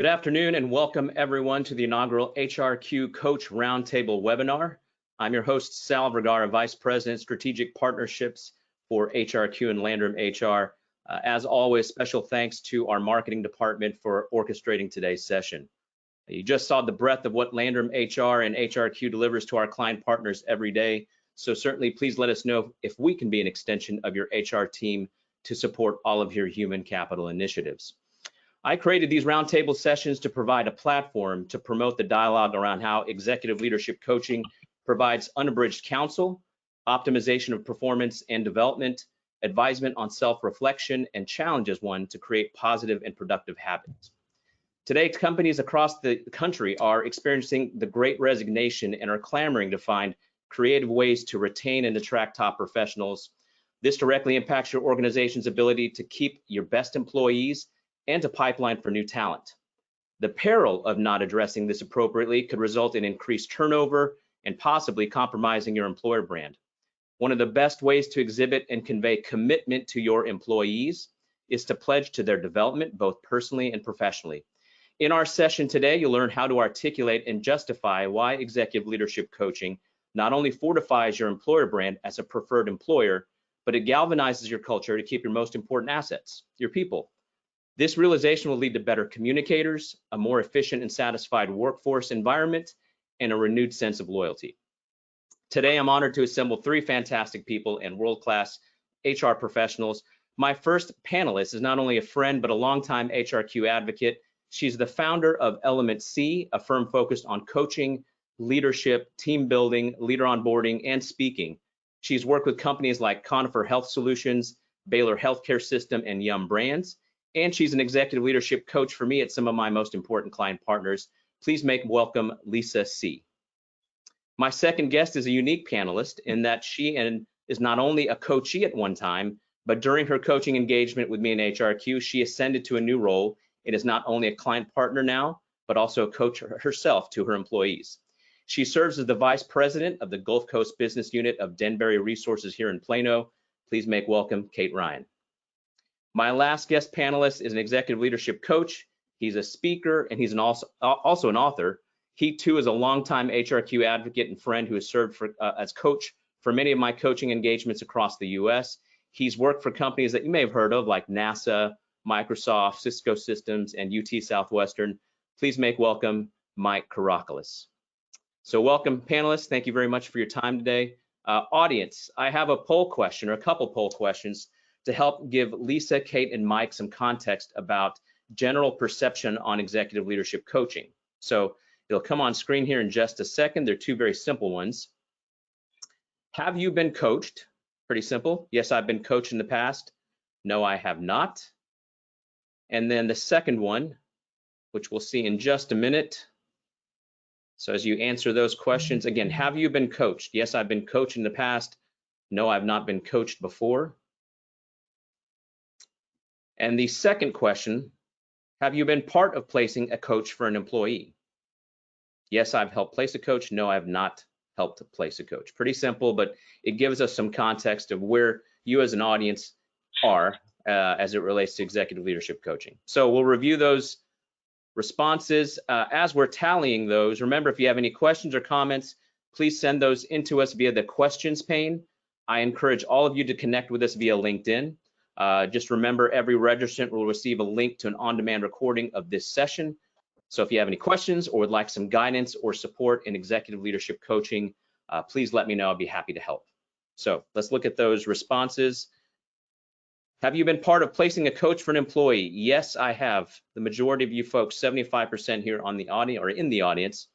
Good afternoon and welcome everyone to the inaugural hrQ Coach Roundtable webinar. I'm your host, Sal Vergara, Vice President, Strategic Partnerships for hrQ and Landrum HR. As always, special thanks to our marketing department for orchestrating today's session. You just saw the breadth of what Landrum HR and hrQ delivers to our client partners every day. So certainly please let us know if we can be an extension of your HR team to support all of your human capital initiatives. I created these roundtable sessions to provide a platform to promote the dialogue around how executive leadership coaching provides unabridged counsel, optimization of performance and development, advisement on self-reflection, and challenges one to create positive and productive habits. Today, companies across the country are experiencing the great resignation and are clamoring to find creative ways to retain and attract top professionals. This directly impacts your organization's ability to keep your best employees and a pipeline for new talent. The peril of not addressing this appropriately could result in increased turnover and possibly compromising your employer brand. One of the best ways to exhibit and convey commitment to your employees is to pledge to their development, both personally and professionally. In our session today, you'll learn how to articulate and justify why executive leadership coaching not only fortifies your employer brand as a preferred employer, but it galvanizes your culture to keep your most important assets, your people. This realization will lead to better communicators, a more efficient and satisfied workforce environment, and a renewed sense of loyalty. Today, I'm honored to assemble three fantastic people and world-class HR professionals. My first panelist is not only a friend, but a longtime hrQ advocate. She's the founder of Element C, a firm focused on coaching, leadership, team building, leader onboarding, and speaking. She's worked with companies like Conifer Health Solutions, Baylor Healthcare System, and Yum Brands. And she's an executive leadership coach for me at some of my most important client partners. Please make welcome Lisa C. My second guest is a unique panelist in that she is not only a coachee at one time, but during her coaching engagement with me in hrQ, she ascended to a new role and is not only a client partner now, but also a coach herself to her employees. She serves as the Vice President of the Gulf Coast Business Unit of Denbury Resources here in Plano. Please make welcome Kate Ryan. My last guest panelist is an executive leadership coach. He's a speaker and he's also an author. He too is a longtime hrQ advocate and friend who has served as coach for many of my coaching engagements across the US. He's worked for companies that you may have heard of like NASA, Microsoft, Cisco Systems, and UT Southwestern. Please make welcome Mike Karakoulis. So welcome panelists, thank you very much for your time today. Audience, I have a poll question or a couple poll questions to help give Lisa, Kate, and Mike some context about general perception on executive leadership coaching. So it'll come on screen here in just a second. They're two very simple ones. Have you been coached? Pretty simple. Yes, I've been coached in the past. No, I have not. And then the second one, which we'll see in just a minute. So as you answer those questions, again, have you been coached? Yes, I've been coached in the past. No, I've not been coached before. And the second question, have you been part of placing a coach for an employee? Yes, I've helped place a coach. No, I've not helped place a coach. Pretty simple, but it gives us some context of where you as an audience are as it relates to executive leadership coaching. So we'll review those responses. As we're tallying those, remember, if you have any questions or comments, please send those into us via the questions pane. I encourage all of you to connect with us via LinkedIn. Just remember, every registrant will receive a link to an on-demand recording of this session. So if you have any questions or would like some guidance or support in executive leadership coaching, please let me know. I'll be happy to help. So let's look at those responses. Have you been part of placing a coach for an employee? Yes, I have. The majority of you folks, 75% here on the audience or in the audience,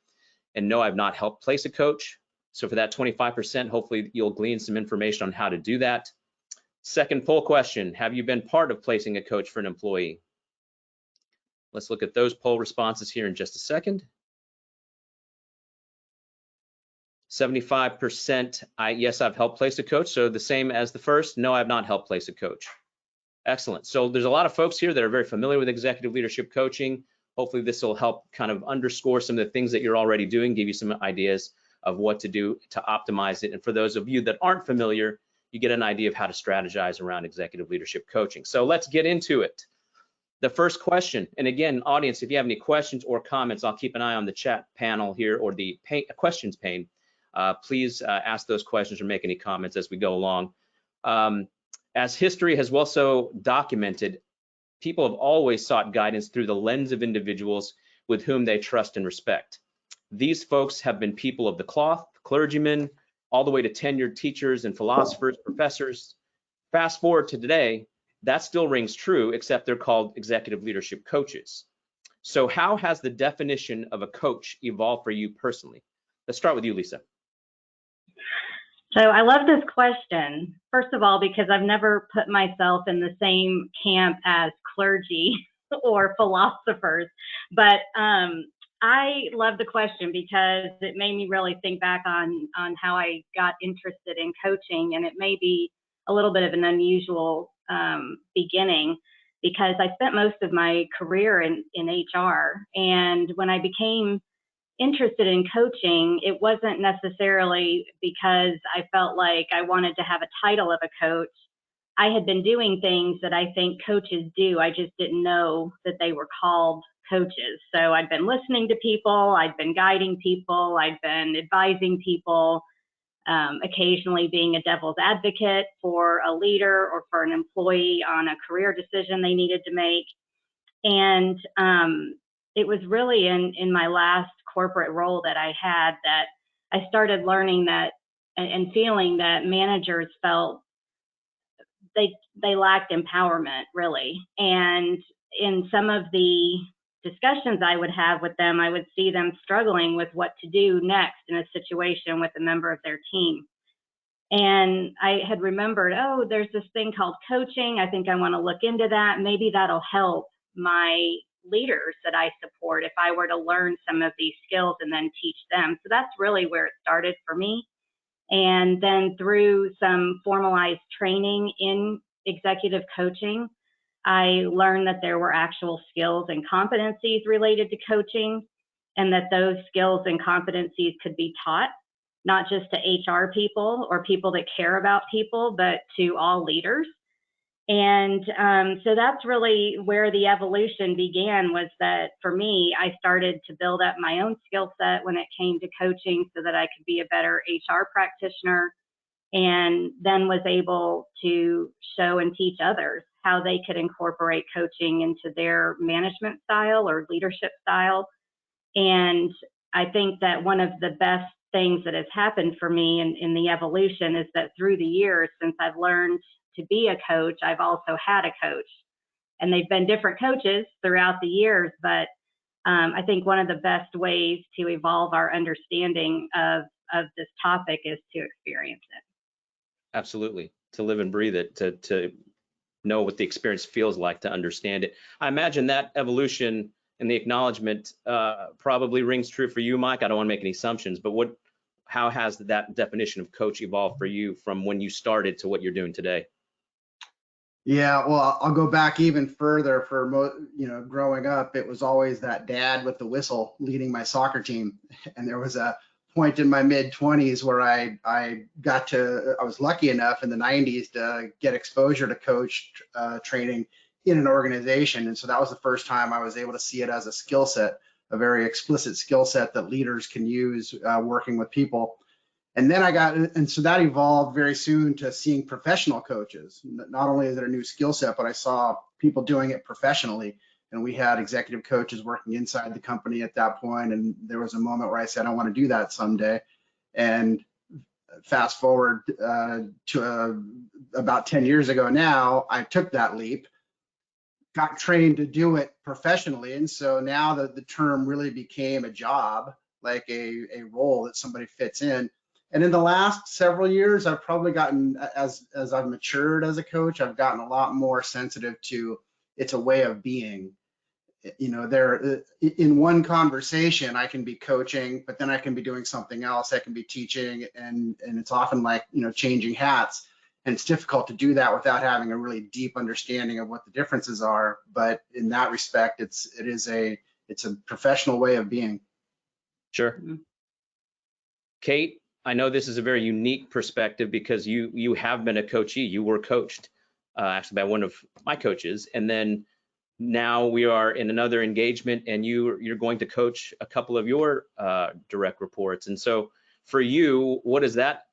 and no, I've not helped place a coach. So for that 25%, hopefully you'll glean some information on how to do that. Second poll question, have you been part of placing a coach for an employee? Let's look at those poll responses here in just a second. 75%, yes, I've helped place a coach. So the same as the first, no, I've not helped place a coach. Excellent. So there's a lot of folks here that are very familiar with executive leadership coaching. Hopefully this will help kind of underscore some of the things that you're already doing, give you some ideas of what to do to optimize it. And for those of you that aren't familiar, you get an idea of how to strategize around executive leadership coaching. So let's get into it. the first question, and again, audience, if you have any questions or comments, I'll keep an eye on the chat panel here or the questions pane. Please ask those questions or make any comments as we go along. As history has also documented, people have always sought guidance through the lens of individuals with whom they trust and respect. These folks have been people of the cloth, clergymen, all the way to tenured teachers and philosophers, professors. Fast forward to today, that still rings true, except they're called executive leadership coaches. So how has the definition of a coach evolved for you personally? Let's start with you, Lisa. So I love this question, first of all, because I've never put myself in the same camp as clergy or philosophers, but I love the question because it made me really think back on how I got interested in coaching, and it may be a little bit of an unusual beginning because I spent most of my career in HR, and when I became interested in coaching, it wasn't necessarily because I felt like I wanted to have a title of a coach. I had been doing things that I think coaches do. I just didn't know that they were called coaches. So I'd been listening to people, I'd been guiding people, I'd been advising people, occasionally being a devil's advocate for a leader or for an employee on a career decision they needed to make. And it was really in my last corporate role that I had that I started learning that and feeling that managers felt they lacked empowerment, really. And in some of the discussions I would have with them, I would see them struggling with what to do next in a situation with a member of their team. And I had remembered, oh, there's this thing called coaching. I think I want to look into that. Maybe that'll help my leaders that I support if I were to learn some of these skills and then teach them. So that's really where it started for me. And then through some formalized training in executive coaching, I learned that there were actual skills and competencies related to coaching, and that those skills and competencies could be taught, not just to HR people or people that care about people, but to all leaders. And so that's really where the evolution began, was that for me, I started to build up my own skill set when it came to coaching so that I could be a better HR practitioner, and then was able to show and teach others how they could incorporate coaching into their management style or leadership style. And I think that one of the best things that has happened for me in the evolution is that through the years, since I've learned to be a coach, I've also had a coach. And they've been different coaches throughout the years, but I think one of the best ways to evolve our understanding of this topic is to experience it. Absolutely, to live and breathe it, to know what the experience feels like, to understand it. I imagine that evolution and the acknowledgement probably rings true for you, Mike. I don't want to make any assumptions, but how has that definition of coach evolved for you from when you started to what you're doing today? Yeah, well, I'll go back even further. Growing up, it was always that dad with the whistle leading my soccer team. And there was a point in my mid-20s where I was lucky enough in the 90s to get exposure to coach training in an organization. And so that was the first time I was able to see it as a skill set, a very explicit skill set that leaders can use working with people. And then so that evolved very soon to seeing professional coaches. Not only is it a new skill set, but I saw people doing it professionally. And we had executive coaches working inside the company at that point. And there was a moment where I said, I want to do that someday. And fast forward to about 10 years ago now, I took that leap, got trained to do it professionally. And so now the term really became a job, like a role that somebody fits in. And in the last several years, I've probably gotten, as I've matured as a coach, I've gotten a lot more sensitive to it's a way of being. In one conversation, I can be coaching, but then I can be doing something else. I can be teaching, and it's often like, changing hats. And it's difficult to do that without having a really deep understanding of what the differences are. But in that respect, it's a professional way of being. Sure. Mm-hmm. Kate, I know this is a very unique perspective because you have been a coachee. You were coached actually by one of my coaches, and then now we are in another engagement, and you're going to coach a couple of your direct reports. And so for you, what does that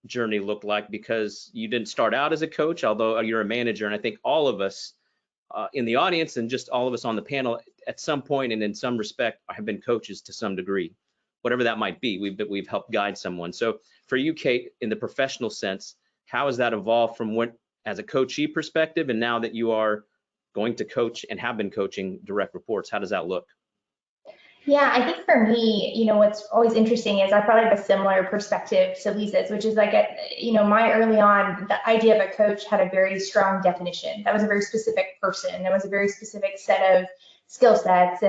journey look like? Because you didn't start out as a coach, although you're a manager, and I think all of us in the audience and just all of us on the panel at some point and in some respect have been coaches to some degree, whatever that might be. We've helped guide someone. So for you, Kate, in the professional sense, how has that evolved from what as a coachee perspective, and now that you are going to coach and have been coaching direct reports, how does that look? Yeah, I think for me, what's always interesting is I probably have a similar perspective to Lisa's, which is like, my early on, the idea of a coach had a very strong definition. That was a very specific person. That was a very specific set of skill sets.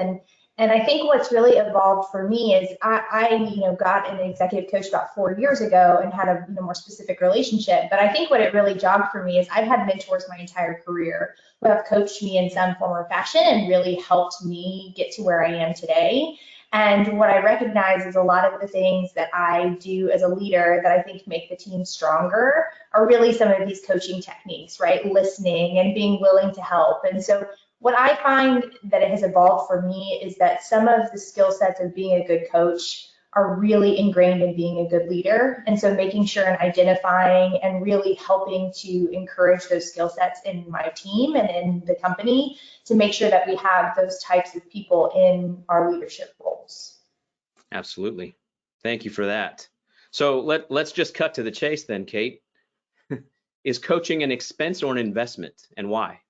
And I think what's really evolved for me is I got an executive coach about 4 years ago and had a more specific relationship. But I think what it really jogged for me is I've had mentors my entire career who have coached me in some form or fashion and really helped me get to where I am today. And what I recognize is a lot of the things that I do as a leader that I think make the team stronger are really some of these coaching techniques, right? Listening and being willing to help. And so what I find that it has evolved for me is that some of the skill sets of being a good coach are really ingrained in being a good leader. And so making sure and identifying and really helping to encourage those skill sets in my team and in the company to make sure that we have those types of people in our leadership roles. Absolutely. Thank you for that. So let's just cut to the chase then, Kate. Is coaching an expense or an investment, and why?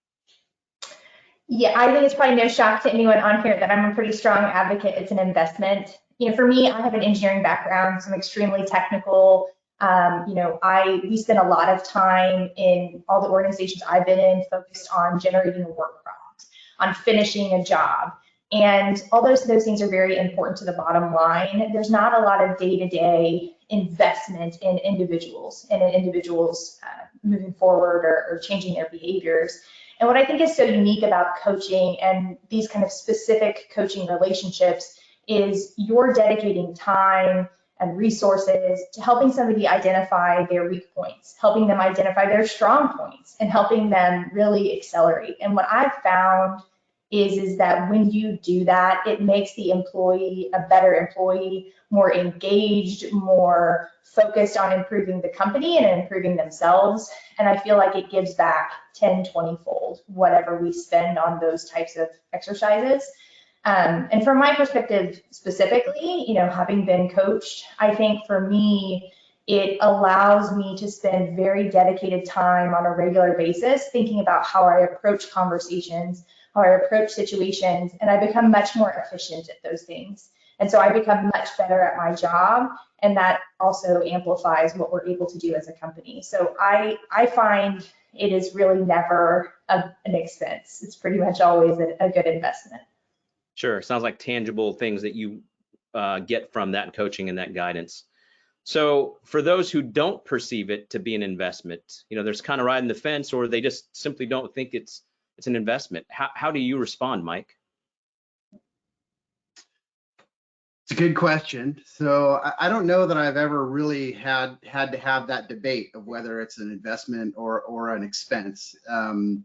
Yeah, I think it's probably no shock to anyone on here that I'm a pretty strong advocate. It's an investment. For me, I have an engineering background, so I'm extremely technical. We spend a lot of time in all the organizations I've been in focused on generating a work product, on finishing a job. And although those things are very important to the bottom line, there's not a lot of day-to-day investment in individuals and in individuals moving forward or changing their behaviors. And what I think is so unique about coaching and these kind of specific coaching relationships is you're dedicating time and resources to helping somebody identify their weak points, helping them identify their strong points, and helping them really accelerate. And what I've found is that when you do that, it makes the employee a better employee, more engaged, more focused on improving the company and improving themselves. And I feel like it gives back 10, 20-fold whatever we spend on those types of exercises. And from my perspective specifically, having been coached, I think for me, it allows me to spend very dedicated time on a regular basis thinking about how I approach conversations, how I approach situations, and I become much more efficient at those things. And so I become much better at my job, and that also amplifies what we're able to do as a company. So I find it is really never an expense. It's pretty much always a good investment. Sure, sounds like tangible things that you get from that coaching and that guidance. So for those who don't perceive it to be an investment, there's kind of riding the fence, or they just simply don't think it's an investment. How do you respond, Mike? It's a good question. So I don't know that I've ever really had to have that debate of whether it's an investment or an expense. And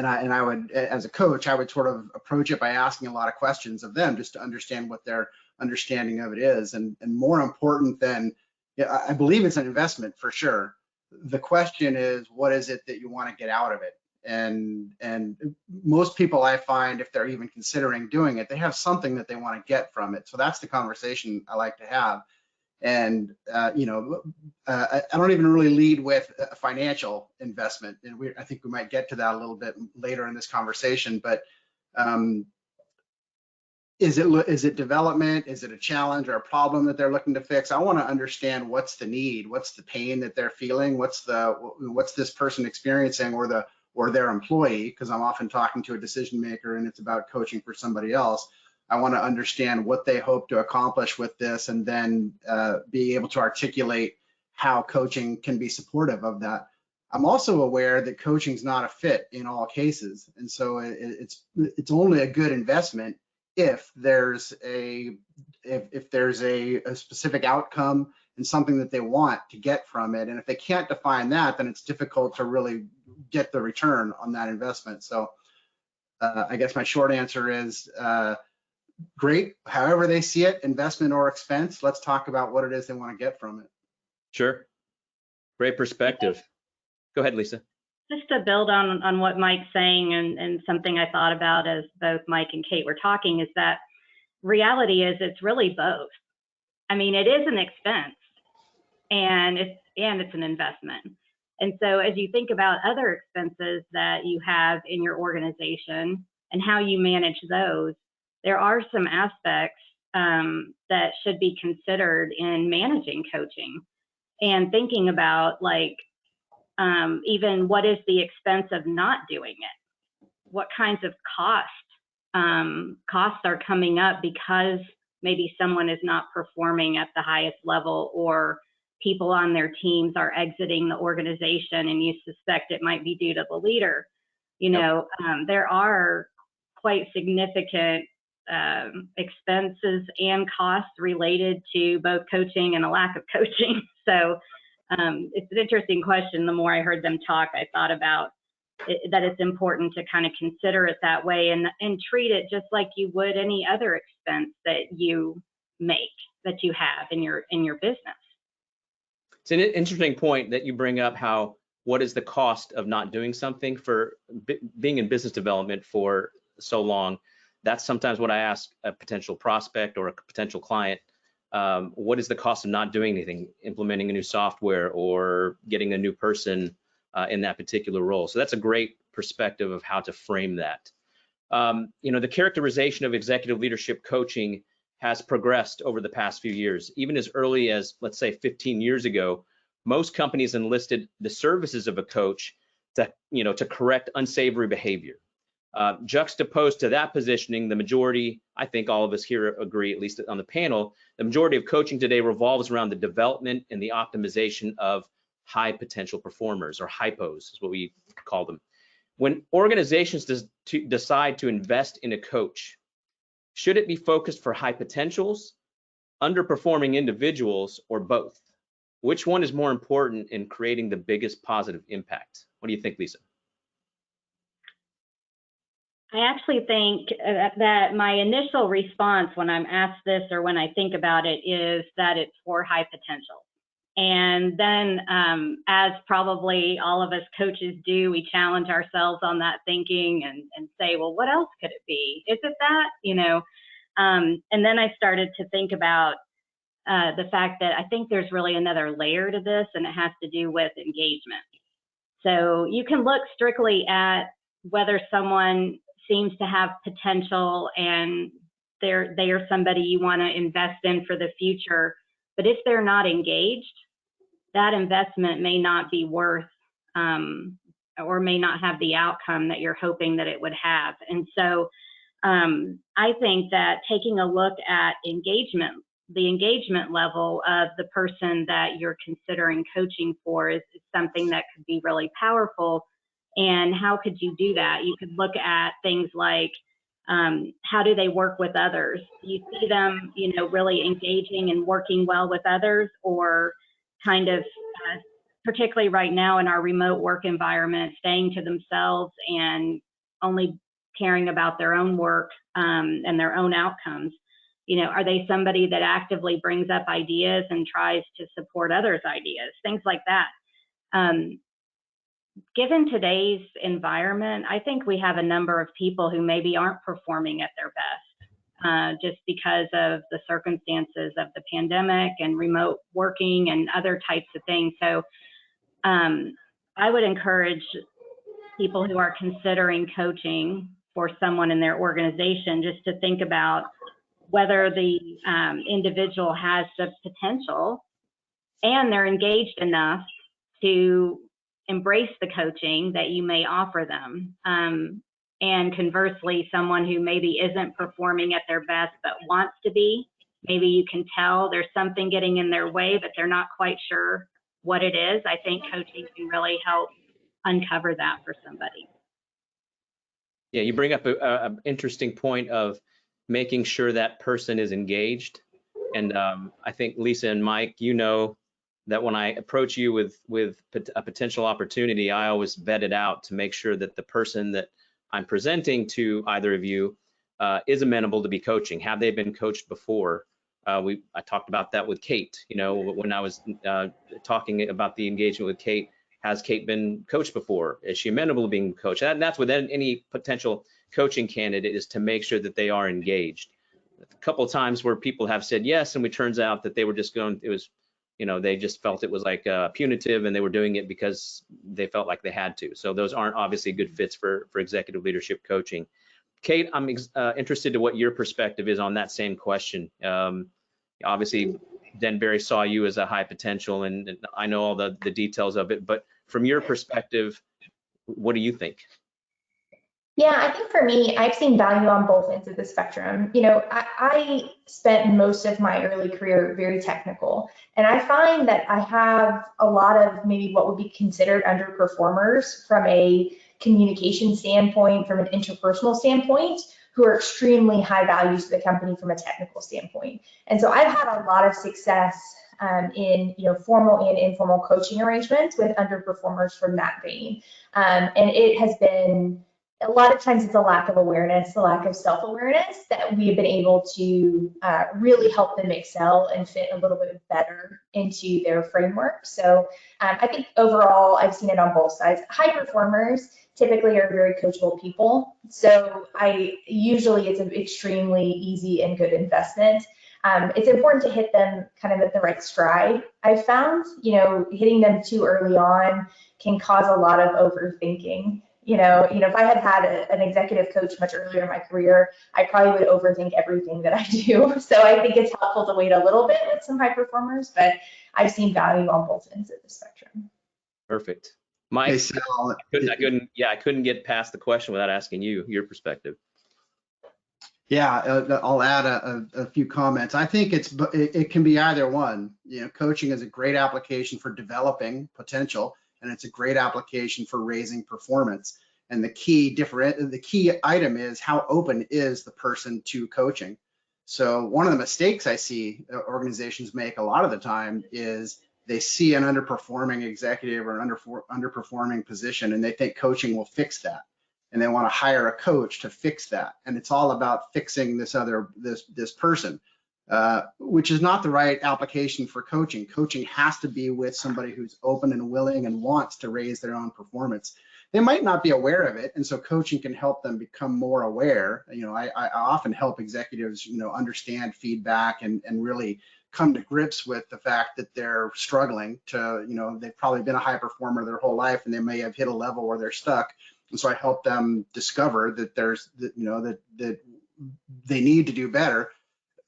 I would, as a coach, I would sort of approach it by asking a lot of questions of them just to understand what their understanding of it is. And more important than, I believe it's an investment for sure. The question is, what is it that you want to get out of it? And most people, I find, if they're even considering doing it, they have something that they want to get from it. So that's the conversation I like to have. And I don't even really lead with a financial investment, and I think we might get to that a little bit later in this conversation. But is it development? Is it a challenge or a problem that they're looking to fix? I want to understand what's the need, what's the pain that they're feeling, what's this person experiencing, or their employee, because I'm often talking to a decision maker and it's about coaching for somebody else. I want to understand what they hope to accomplish with this, and then be able to articulate how coaching can be supportive of that. I'm also aware that coaching is not a fit in all cases, and so it's only a good investment if there's a specific outcome and something that they want to get from it. And if they can't define that, then it's difficult to really get the return on that investment. So I guess my short answer is great. However they see it, investment or expense, let's talk about what it is they want to get from it. Sure. Great perspective. Go ahead, Lisa. Just to build on what Mike's saying, and something I thought about as both Mike and Kate were talking, is that reality is it's really both. I mean, it is an expense and it's an investment. And so as you think about other expenses that you have in your organization and how you manage those, there are some aspects that should be considered in managing coaching, and thinking about, like, even what is the expense of not doing it? What kinds of costs are coming up because maybe someone is not performing at the highest level, or people on their teams are exiting the organization and you suspect it might be due to the leader. You know, there are quite significant expenses and costs related to both coaching and a lack of coaching. So it's an interesting question. The more I heard them talk, I thought about that it's important to kind of consider it that way, and treat it just like you would any other expense that you make, that you have in your business. It's an interesting point that you bring up, how what is the cost of not doing something. For being in business development for so long, that's sometimes what I ask a potential prospect or a potential client. What is the cost of not doing anything, implementing a new software or getting a new person in that particular role? So that's a great perspective of how to frame that. You know, the characterization of executive leadership coaching has progressed over the past few years. Even as early as, let's say, 15 years ago, most companies enlisted the services of a coach to, you know, to correct unsavory behavior. Juxtaposed to that positioning, the majority, I think all of us here agree, at least on the panel, the majority of coaching today revolves around the development and the optimization of high potential performers, or hypos is what we call them. When organizations decide to invest in a coach, should it be focused for high potentials, underperforming individuals, or both? Which one is more important in creating the biggest positive impact? What do you think, Lisa? I actually think that my initial response when I'm asked this, or when I think about it, is that it's for high potential. And then as probably all of us coaches do, we challenge ourselves on that thinking and say, well, what else could it be? Is it that, you know? And then I started to think about the fact that I think there's really another layer to this, and it has to do with engagement. So you can look strictly at whether someone seems to have potential and they are somebody you want to invest in for the future. But if they're not engaged, that investment may not be worth or may not have the outcome that you're hoping that it would have. And so I think that taking a look at engagement, the engagement level of the person that you're considering coaching for, is something that could be really powerful. And how could you do that? You could look at things like, how do they work with others? Do you see them, you know, really engaging and working well with others, or kind of, particularly right now in our remote work environment, staying to themselves and only caring about their own work and their own outcomes? You know, are they somebody that actively brings up ideas and tries to support others' ideas? Things like that. Given today's environment, I think we have a number of people who maybe aren't performing at their best just because of the circumstances of the pandemic and remote working and other types of things. So I would encourage people who are considering coaching for someone in their organization just to think about whether the individual has the potential and they're engaged enough to embrace the coaching that you may offer them. And conversely, someone who maybe isn't performing at their best but wants to be, maybe you can tell there's something getting in their way, but they're not quite sure what it is. I think coaching can really help uncover that for somebody. Yeah, you bring up an interesting point of making sure that person is engaged. And I think Lisa and Mike, you know, that when I approach you with a potential opportunity, I always vet it out to make sure that the person that I'm presenting to either of you is amenable to be coaching. Have they been coached before? I talked about that with Kate. You know, when I was talking about the engagement with Kate, has Kate been coached before? Is she amenable to being coached? And that's with any potential coaching candidate, is to make sure that they are engaged. A couple of times where people have said yes, and it turns out that they were just going, it was, you know, they just felt it was like punitive, and they were doing it because they felt like they had to. So those aren't obviously good fits for executive leadership coaching. Kate, I'm interested to what your perspective is on that same question. Obviously, Denbury saw you as a high potential, and I know all the details of it, but from your perspective, what do you think? Yeah, I think for me, I've seen value on both ends of the spectrum. You know, I spent most of my early career very technical, and I find that I have a lot of maybe what would be considered underperformers from a communication standpoint, from an interpersonal standpoint, who are extremely high values to the company from a technical standpoint. And so I've had a lot of success in formal and informal coaching arrangements with underperformers from that vein, and it has been. A lot of times it's a lack of awareness, a lack of self-awareness that we have been able to really help them excel and fit a little bit better into their framework. So I think overall, I've seen it on both sides. High performers typically are very coachable people. So usually it's an extremely easy and good investment. It's important to hit them kind of at the right stride. I've found, hitting them too early on can cause a lot of overthinking. If I had an executive coach much earlier in my career, I probably would overthink everything that I do. So I think it's helpful to wait a little bit with some high performers, but I've seen value on both ends of the spectrum. Perfect. Mike, Hey, Sal, I couldn't get past the question without asking you your perspective. Yeah, I'll add a few comments. I think it can be either one. Coaching is a great application for developing potential, and it's a great application for raising performance. And the key item is how open is the person to coaching. So one of the mistakes I see organizations make a lot of the time is they see an underperforming executive or an underperforming position, and they think coaching will fix that. And they want to hire a coach to fix that. And it's all about fixing this person, which is not the right application for coaching. Coaching has to be with somebody who's open and willing and wants to raise their own performance. They might not be aware of it, and so coaching can help them become more aware. I often help executives, understand feedback and really come to grips with the fact that they're struggling to, they've probably been a high performer their whole life, and they may have hit a level where they're stuck. And so I help them discover that that they need to do better.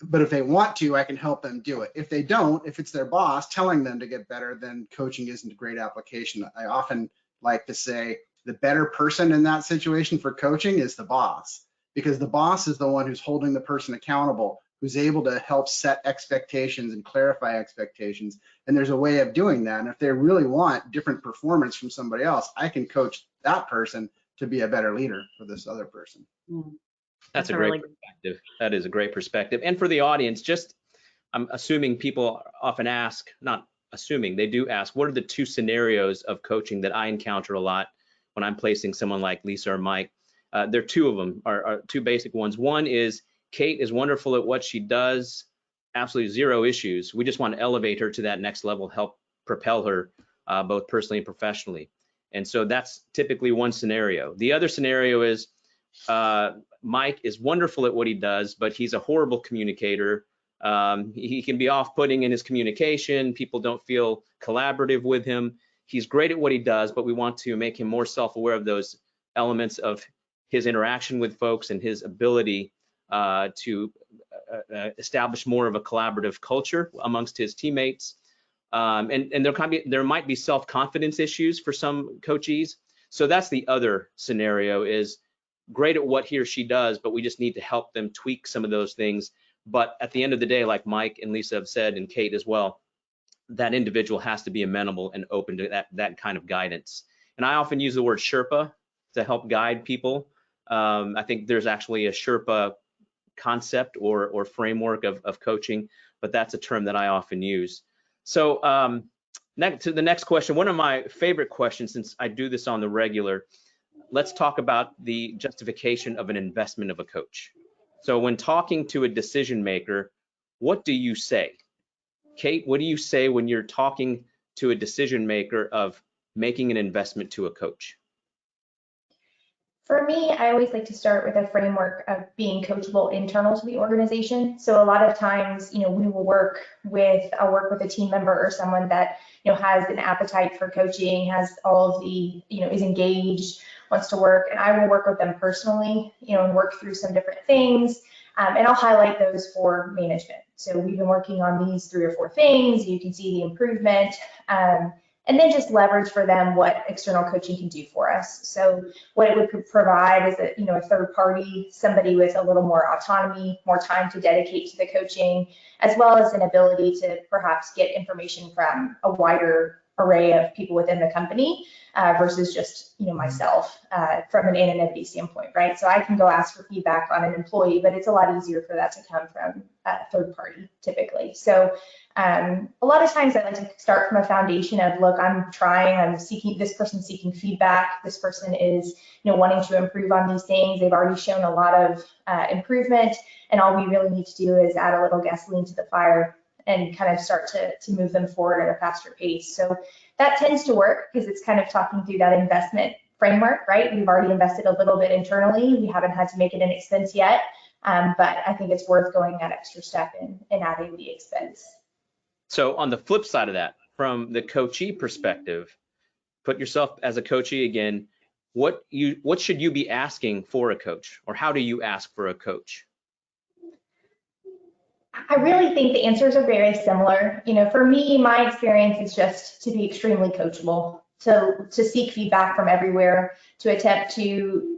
But if they want to, I can help them do it. If they don't, if it's their boss telling them to get better, then coaching isn't a great application. I often like to say the better person in that situation for coaching is the boss, because the boss is the one who's holding the person accountable, who's able to help set expectations and clarify expectations. And there's a way of doing that. And if they really want different performance from somebody else, I can coach that person to be a better leader for this other person. That's a great perspective. That is a great perspective. And for the audience, I'm assuming people often ask, not assuming, they do ask, what are the two scenarios of coaching that I encounter a lot when I'm placing someone like Lisa or Mike? There are two of them, are two basic ones. One is Kate is wonderful at what she does, absolutely zero issues. We just want to elevate her to that next level, help propel her both personally and professionally. And so that's typically one scenario. The other scenario is Mike is wonderful at what he does, but he's a horrible communicator. He can be off-putting in his communication. People don't feel collaborative with him. He's great at what he does, but we want to make him more self-aware of those elements of his interaction with folks and his ability to establish more of a collaborative culture amongst his teammates. And there might be self-confidence issues for some coachees. So that's the other scenario, is great at what he or she does, but we just need to help them tweak some of those things. But at the end of the day, like Mike and Lisa have said, and Kate as well, that individual has to be amenable and open to that kind of guidance. And I often use the word Sherpa to help guide people. I think there's actually a Sherpa concept or framework of coaching, but that's a term that I often use. So to the next question, one of my favorite questions, since I do this on the regular, let's talk about the justification of an investment of a coach. So when talking to a decision maker, what do you say? Kate, what do you say when you're talking to a decision maker of making an investment to a coach? For me, I always like to start with a framework of being coachable internal to the organization. So a lot of times, I'll work with a team member or someone that, has an appetite for coaching, has all of the, is engaged, wants to work, and I will work with them personally, and work through some different things. And I'll highlight those for management. So we've been working on these 3 or 4 things. You can see the improvement. And then just leverage for them what external coaching can do for us. So what it would provide is a third party, somebody with a little more autonomy, more time to dedicate to the coaching, as well as an ability to perhaps get information from a wider array of people within the company versus just myself from an anonymity standpoint, right? So I can go ask for feedback on an employee, but it's a lot easier for that to come from a third party typically. So a lot of times I like to start from a foundation of, look, I'm seeking, this person's seeking feedback, this person is wanting to improve on these things, they've already shown a lot of improvement, and all we really need to do is add a little gasoline to the fire and kind of start to move them forward at a faster pace. So that tends to work because it's kind of talking through that investment framework, right? We've already invested a little bit internally. We haven't had to make it an expense yet, but I think it's worth going that extra step in adding the expense. So on the flip side of that, from the coachee perspective, put yourself as a coachee again, what should you be asking for a coach, or how do you ask for a coach? I really think the answers are very similar. For me, my experience is just to be extremely coachable, to seek feedback from everywhere, to attempt to,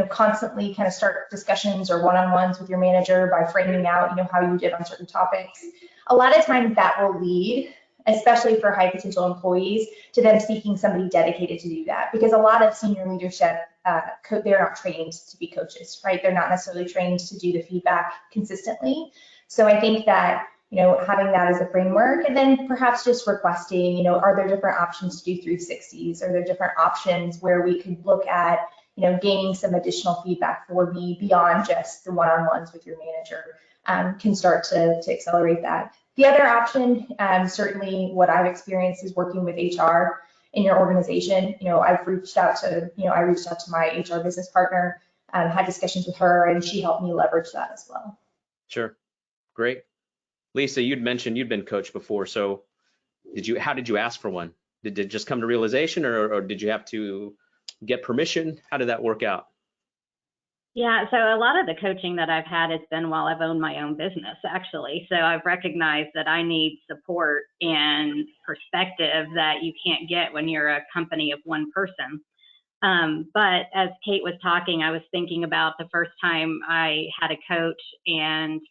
constantly kind of start discussions or one-on-ones with your manager by framing out, how you did on certain topics. A lot of times that will lead, especially for high potential employees, to them seeking somebody dedicated to do that. Because a lot of senior leadership, they're not trained to be coaches, right? They're not necessarily trained to do the feedback consistently. So I think that, having that as a framework, and then perhaps just requesting, are there different options to do 360s? Are there different options where we could look at, gaining some additional feedback for me beyond just the one-on-ones with your manager, can start to accelerate that. The other option, certainly what I've experienced is working with HR in your organization. I reached out to my HR business partner, had discussions with her, and she helped me leverage that as well. Sure. Great. Lisa, you'd mentioned you'd been coached before. So how did you ask for one? Did it just come to realization, or did you have to get permission? How did that work out? Yeah, so a lot of the coaching that I've had has been while I've owned my own business, actually. So I've recognized that I need support and perspective that you can't get when you're a company of one person. But as Kate was talking, I was thinking about the first time I had a coach and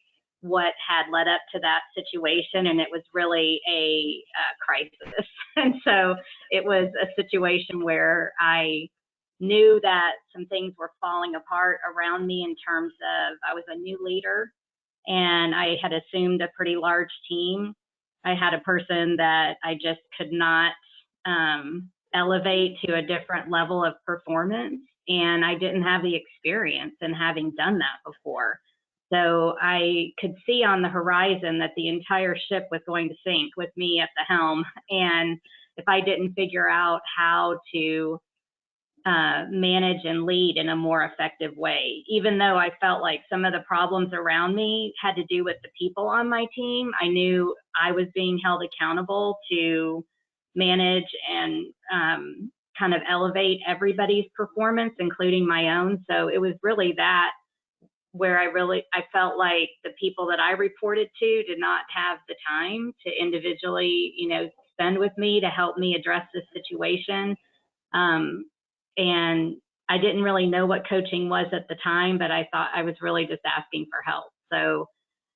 what had led up to that situation, and it was really a crisis. And so it was a situation where I knew that some things were falling apart around me in terms of, I was a new leader and I had assumed a pretty large team. I had a person that I just could not elevate to a different level of performance, and I didn't have the experience in having done that before. So I could see on the horizon that the entire ship was going to sink with me at the helm. And if I didn't figure out how to manage and lead in a more effective way, even though I felt like some of the problems around me had to do with the people on my team, I knew I was being held accountable to manage and kind of elevate everybody's performance, including my own. So it was really that where I felt like the people that I reported to did not have the time to individually, spend with me to help me address this situation. And I didn't really know what coaching was at the time, but I thought I was really just asking for help. So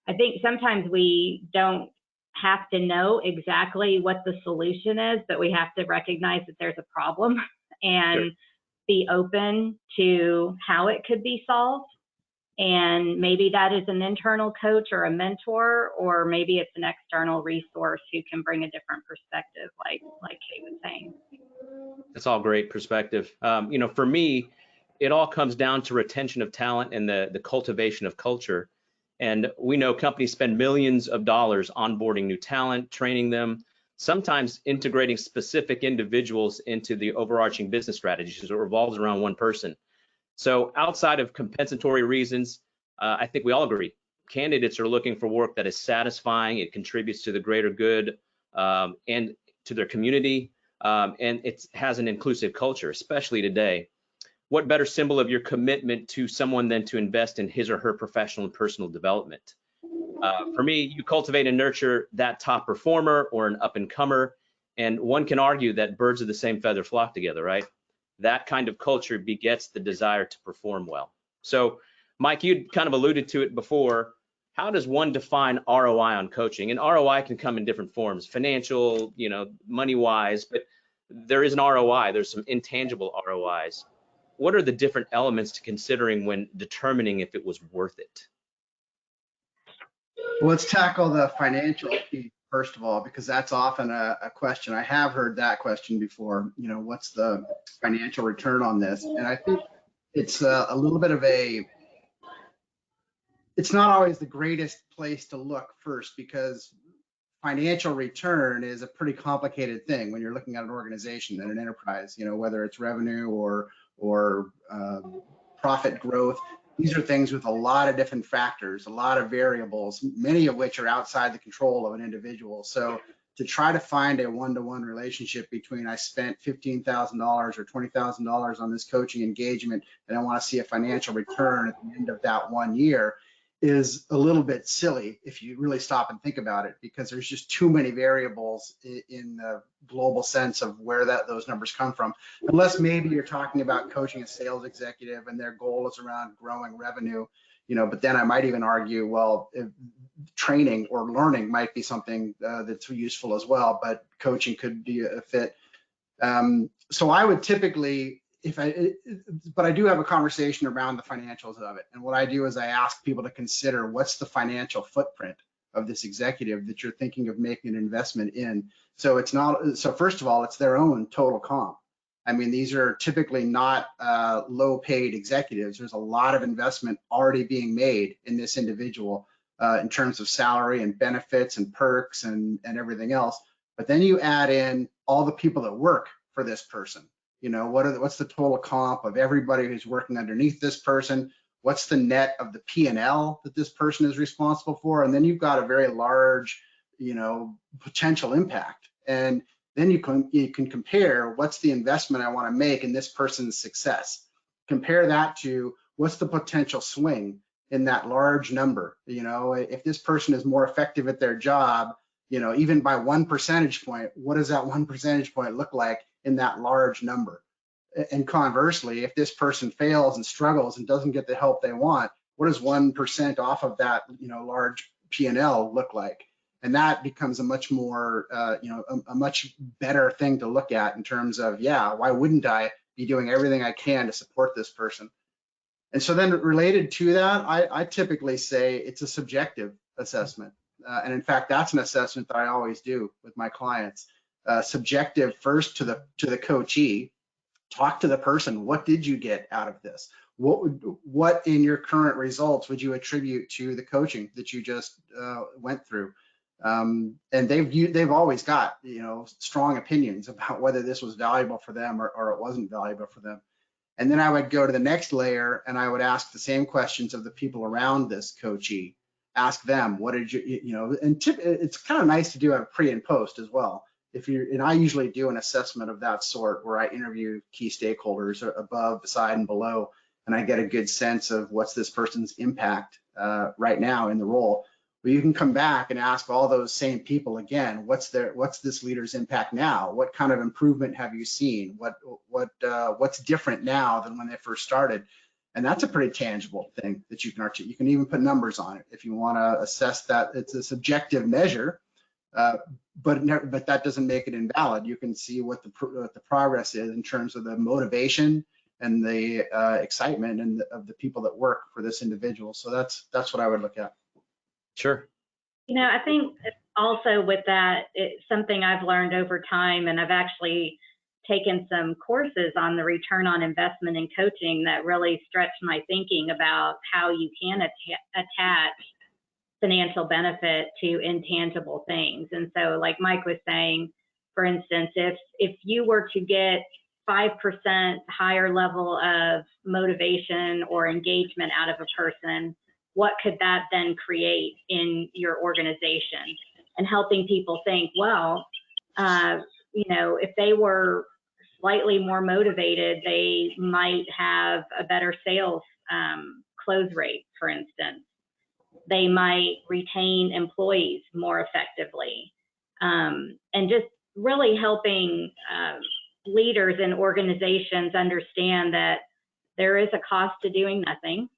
I think sometimes we don't have to know exactly what the solution is, but we have to recognize that there's a problem and be open to how it could be solved. And maybe that is an internal coach or a mentor, or maybe it's an external resource who can bring a different perspective, like Kate was saying. That's all great perspective. For me, it all comes down to retention of talent and the cultivation of culture. And we know companies spend millions of dollars onboarding new talent, training them, sometimes integrating specific individuals into the overarching business strategy. So it revolves around one person. So outside of compensatory reasons, I think we all agree, candidates are looking for work that is satisfying, it contributes to the greater good and to their community, and it has an inclusive culture, especially today. What better symbol of your commitment to someone than to invest in his or her professional and personal development? For me, you cultivate and nurture that top performer or an up-and-comer, and one can argue that birds of the same feather flock together, right? That kind of culture begets the desire to perform well. So, Mike, you'd kind of alluded to it before. How does one define ROI on coaching? And ROI can come in different forms, financial, money-wise, but there is an ROI. There's some intangible ROIs. What are the different elements to considering when determining if it was worth it? Well, let's tackle the financial piece first of all, because that's often a question. I have heard that question before. What's the financial return on this? And I think it's a little bit of it's not always the greatest place to look first, because financial return is a pretty complicated thing when you're looking at an organization and an enterprise, whether it's revenue or profit growth. These are things with a lot of different factors, a lot of variables, many of which are outside the control of an individual. So to try to find a one-to-one relationship between I spent $15,000 or $20,000 on this coaching engagement and I want to see a financial return at the end of that 1 year is a little bit silly if you really stop and think about it, because there's just too many variables in the global sense of where those numbers come from, unless maybe you're talking about coaching a sales executive and their goal is around growing revenue, but then I might even argue, well, training or learning might be something that's useful as well, but coaching could be a fit. So I would typically, but I do have a conversation around the financials of it. And what I do is I ask people to consider what's the financial footprint of this executive that you're thinking of making an investment in. So first of all, it's their own total comp. I mean, these are typically not low paid executives. There's a lot of investment already being made in this individual in terms of salary and benefits and perks and everything else. But then you add in all the people that work for this person. What's the total comp of everybody who's working underneath this person? What's the net of the P&L that this person is responsible for? And then you've got a very large, potential impact. And then you can compare what's the investment I want to make in this person's success. Compare that to what's the potential swing in that large number. If this person is more effective at their job, even by 1 percentage point, what does that 1 percentage point look like in that large number? And conversely, if this person fails and struggles and doesn't get the help they want, what does 1% off of that, large P&L look like? And that becomes a much more, a much better thing to look at in terms of, why wouldn't I be doing everything I can to support this person? And so then related to that, I typically say it's a subjective assessment. And in fact, that's an assessment that I always do with my clients. Subjective first to the coachee. Talk to the person. What did you get out of this? What in your current results would you attribute to the coaching that you just went through? And they've always got strong opinions about whether this was valuable for them or it wasn't valuable for them. And then I would go to the next layer and I would ask the same questions of the people around this coachee. Ask them, what did you, and it's kind of nice to do a pre and post as well. And I usually do an assessment of that sort where I interview key stakeholders above, beside, and below, and I get a good sense of what's this person's impact right now in the role. But you can come back and ask all those same people again, what's this leader's impact now? What kind of improvement have you seen? What's different now than when they first started? And that's a pretty tangible thing that you can articulate. You can even put numbers on it if you want to assess that. It's a subjective measure, but that doesn't make it invalid. You can see what the progress is in terms of the motivation and the excitement and of the people that work for this individual. So that's what I would look at. Sure. I think also with that, it's something I've learned over time, and I've actually taken some courses on the return on investment in coaching that really stretched my thinking about how you can attach financial benefit to intangible things. And so, like Mike was saying, for instance, if you were to get 5% higher level of motivation or engagement out of a person, what could that then create in your organization? And helping people think, well, if they were slightly more motivated, they might have a better sales close rate, for instance. They might retain employees more effectively. And just really helping leaders and organizations understand that there is a cost to doing nothing,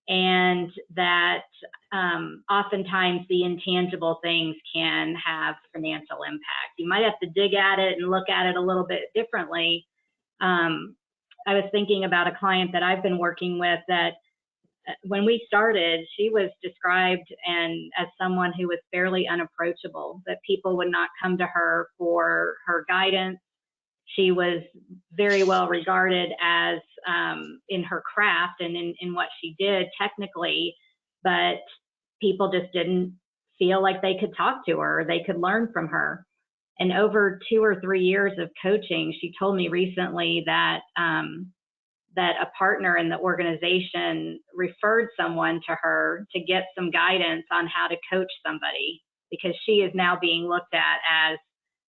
and that oftentimes the intangible things can have financial impact. You might have to dig at it and look at it a little bit differently. I was thinking about a client that I've been working with that when we started, she was described as someone who was fairly unapproachable, that people would not come to her for her guidance. She was very well regarded as in her craft and in what she did technically, but people just didn't feel like they could talk to her or they could learn from her. And over 2 or 3 years of coaching, she told me recently that that a partner in the organization referred someone to her to get some guidance on how to coach somebody, because she is now being looked at as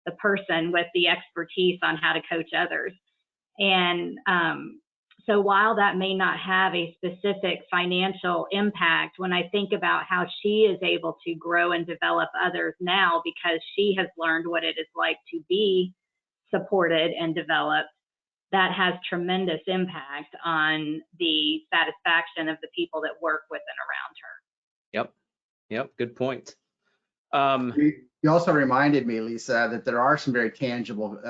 the person with the expertise on how to coach others. And so while that may not have a specific financial impact, when I think about how she is able to grow and develop others now because she has learned what it is like to be supported and developed, that has tremendous impact on the satisfaction of the people that work with and around her. Yep, good point. You also reminded me, Lisa, that there are some very tangible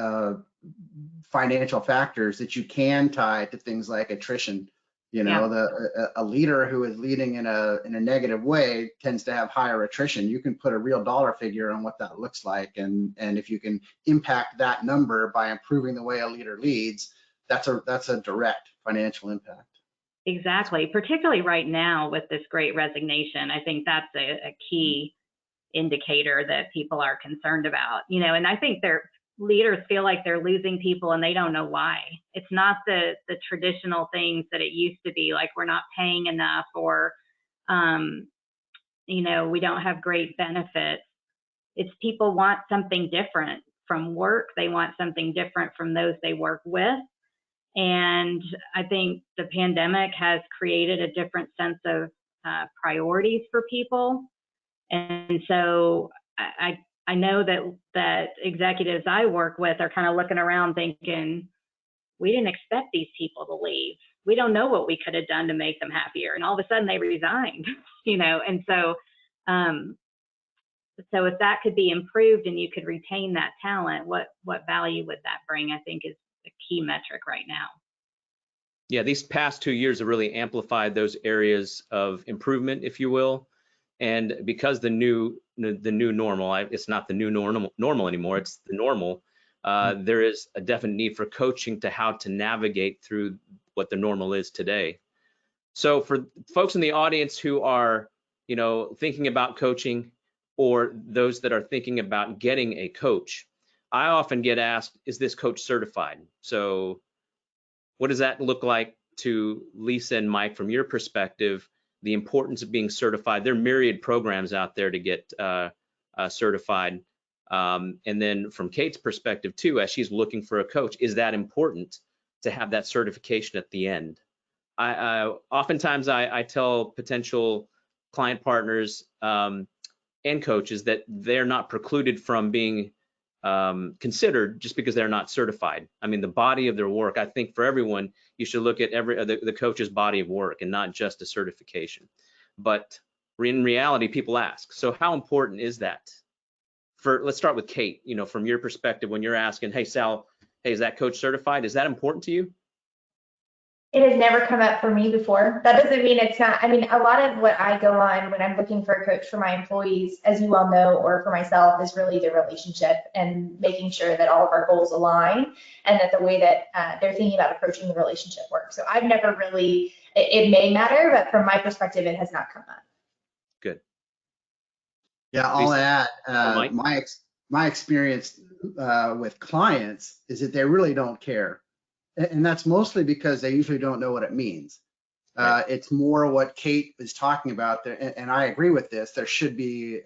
financial factors that you can tie to things like attrition. A leader who is leading in a negative way tends to have higher attrition. You can put a real dollar figure on what that looks like, and if you can impact that number by improving the way a leader leads, that's a direct financial impact. Exactly, particularly right now with this great resignation. I think that's a key indicator that people are concerned about. And I think their leaders feel like they're losing people and they don't know why. It's not the traditional things that it used to be, like we're not paying enough, or we don't have great benefits. It's people want something different from work. They want something different from those they work with. And I think the pandemic has created a different sense of priorities for people. And so I know that executives I work with are kind of looking around thinking, we didn't expect these people to leave. We don't know what we could have done to make them happier. And all of a sudden they resigned, and so if that could be improved and you could retain that talent, what value would that bring, I think, is the key metric right now. Yeah, these past 2 years have really amplified those areas of improvement, if you will. And because the new normal, it's not the new normal anymore, it's the normal, there is a definite need for coaching to how to navigate through what the normal is today. So for folks in the audience who are, thinking about coaching, or those that are thinking about getting a coach, I often get asked, is this coach certified? So what does that look like to Lisa and Mike from your perspective? The importance of being certified. There are myriad programs out there to get certified. And then from Kate's perspective too, as she's looking for a coach, is that important to have that certification at the end? Oftentimes I tell potential client partners and coaches that they're not precluded from being considered just because they're not certified. I mean, the body of their work, I think for everyone, you should look at the coach's body of work and not just a certification. But in reality, people ask, so how important is that? Let's start with Kate, from your perspective, when you're asking, hey, Sal, hey, is that coach certified? Is that important to you? It has never come up for me before. That doesn't mean it's not. I mean, a lot of what I go on when I'm looking for a coach for my employees, as you well know, or for myself, is really the relationship and making sure that all of our goals align and that the way that they're thinking about approaching the relationship works. So I've never really, it may matter, but from my perspective, it has not come up. Good. Yeah, I'll add, Mike? my experience with clients is that they really don't care. And that's mostly because they usually don't know what it means. Right. It's more what Kate is talking about there, and I agree with this. There should be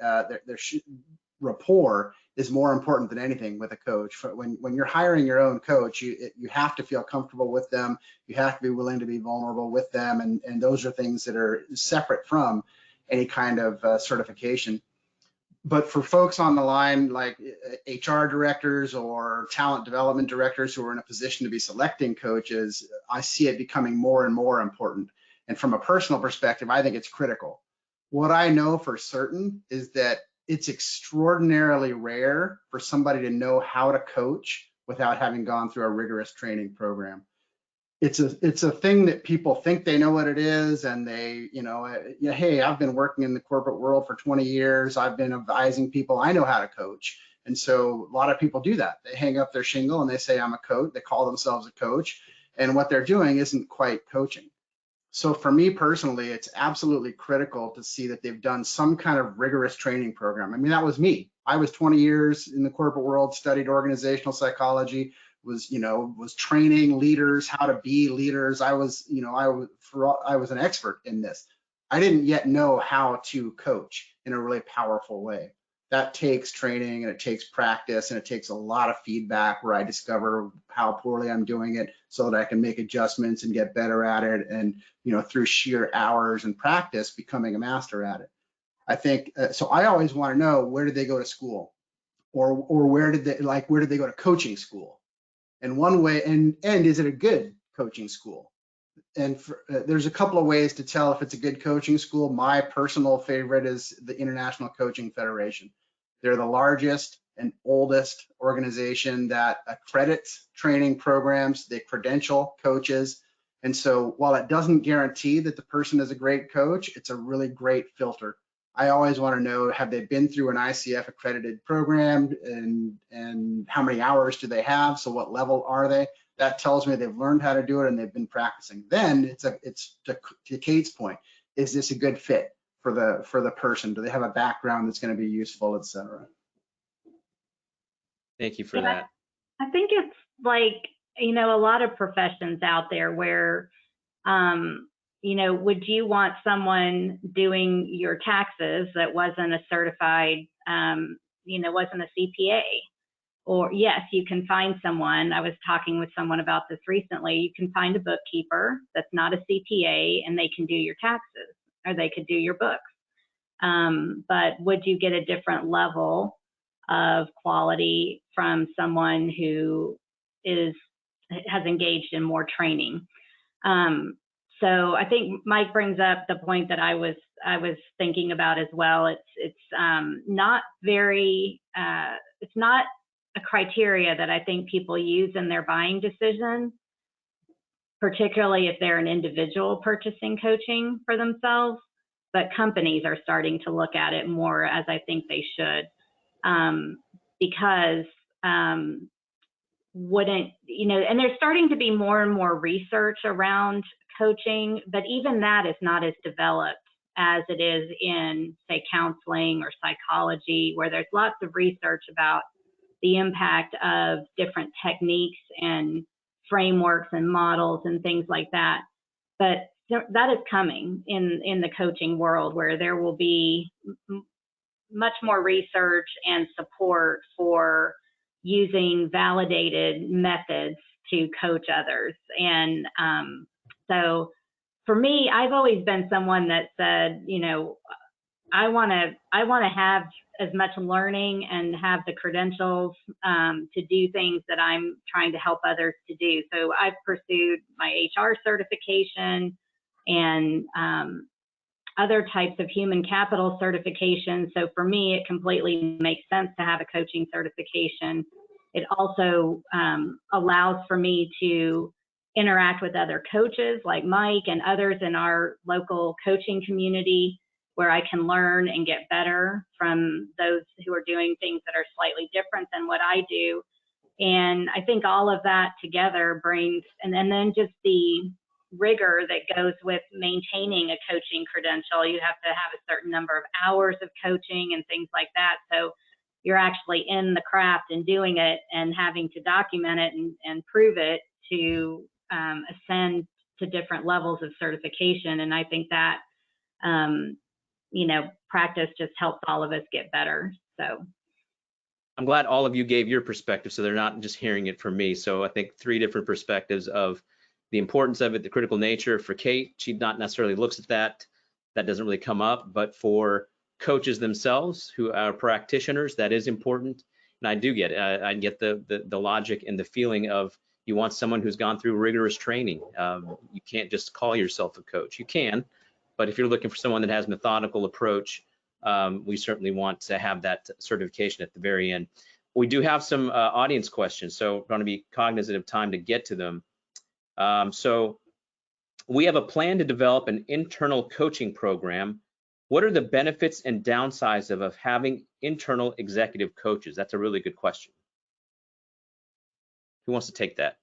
rapport is more important than anything with a coach. When you're hiring your own coach, you have to feel comfortable with them. You have to be willing to be vulnerable with them, and those are things that are separate from any kind of certification. But for folks on the line, like HR directors or talent development directors who are in a position to be selecting coaches, I see it becoming more and more important. And from a personal perspective, I think it's critical. What I know for certain is that it's extraordinarily rare for somebody to know how to coach without having gone through a rigorous training program. It's a thing that people think they know what it is, and they, hey, I've been working in the corporate world for 20 years. I've been advising people. I know how to coach. And so a lot of people do that. They hang up their shingle and they say, I'm a coach. They call themselves a coach. And what they're doing isn't quite coaching. So for me personally, it's absolutely critical to see that they've done some kind of rigorous training program. I mean, that was me. I was 20 years in the corporate world, studied organizational psychology, was training leaders how to be leaders. I was an expert in this. I didn't yet know how to coach in a really powerful way. That takes training, and it takes practice, and it takes a lot of feedback where I discover how poorly I'm doing it so that I can make adjustments and get better at it. And, through sheer hours and practice, becoming a master at it. I think, so I always want to know, where did they go to school? Or where did they go to coaching school? And one way, and is it a good coaching school? And there's a couple of ways to tell if it's a good coaching school. My personal favorite is the International Coaching Federation. They're the largest and oldest organization that accredits training programs. They credential coaches. And so while it doesn't guarantee that the person is a great coach, it's a really great filter. I always want to know, have they been through an ICF accredited program, and how many hours do they have? So what level are they? That tells me they've learned how to do it and they've been practicing. Then it's to Kate's point, is this a good fit for the person? Do they have a background that's going to be useful, et cetera? Thank you for that. I think it's like, a lot of professions out there where, would you want someone doing your taxes that wasn't a certified, wasn't a CPA? Or yes, you can find someone. I was talking with someone about this recently. You can find a bookkeeper that's not a CPA, and they can do your taxes, or they could do your books. But would you get a different level of quality from someone who has engaged in more training? So I think Mike brings up the point that I was thinking about as well. It's not a criteria that I think people use in their buying decision, particularly if they're an individual purchasing coaching for themselves. But companies are starting to look at it more, as I think they should, because and there's starting to be more and more research around coaching, but even that is not as developed as it is in, say, counseling or psychology, where there's lots of research about the impact of different techniques and frameworks and models and things like that. But that is coming in the coaching world, where there will be much more research and support for using validated methods to coach others. And so for me, I've always been someone that said, I want to have as much learning and have the credentials to do things that I'm trying to help others to do. So I've pursued my HR certification and other types of human capital certification. So for me, it completely makes sense to have a coaching certification. It also allows for me to interact with other coaches like Mike and others in our local coaching community, where I can learn and get better from those who are doing things that are slightly different than what I do. And I think all of that together brings, and then just the rigor that goes with maintaining a coaching credential. You have to have a certain number of hours of coaching and things like that. So you're actually in the craft and doing it and having to document it and prove it to ascend to different levels of certification. And I think that, you know, practice just helps all of us get better. So I'm glad all of you gave your perspective, so they're not just hearing it from me. So I think 3 different perspectives of the importance of it, the critical nature. For Kate, she not necessarily looks at that. That doesn't really come up, but for coaches themselves who are practitioners, that is important. And I do get it. I get the logic and the feeling of you want someone who's gone through rigorous training. You can't just call yourself a coach. You can, but if you're looking for someone that has a methodical approach, we certainly want to have that certification at the very end. We do have some audience questions, so we're going to be cognizant of time to get to them. So we have a plan to develop an internal coaching program. What are the benefits and downsides of having internal executive coaches? That's a really good question. Who wants to take that?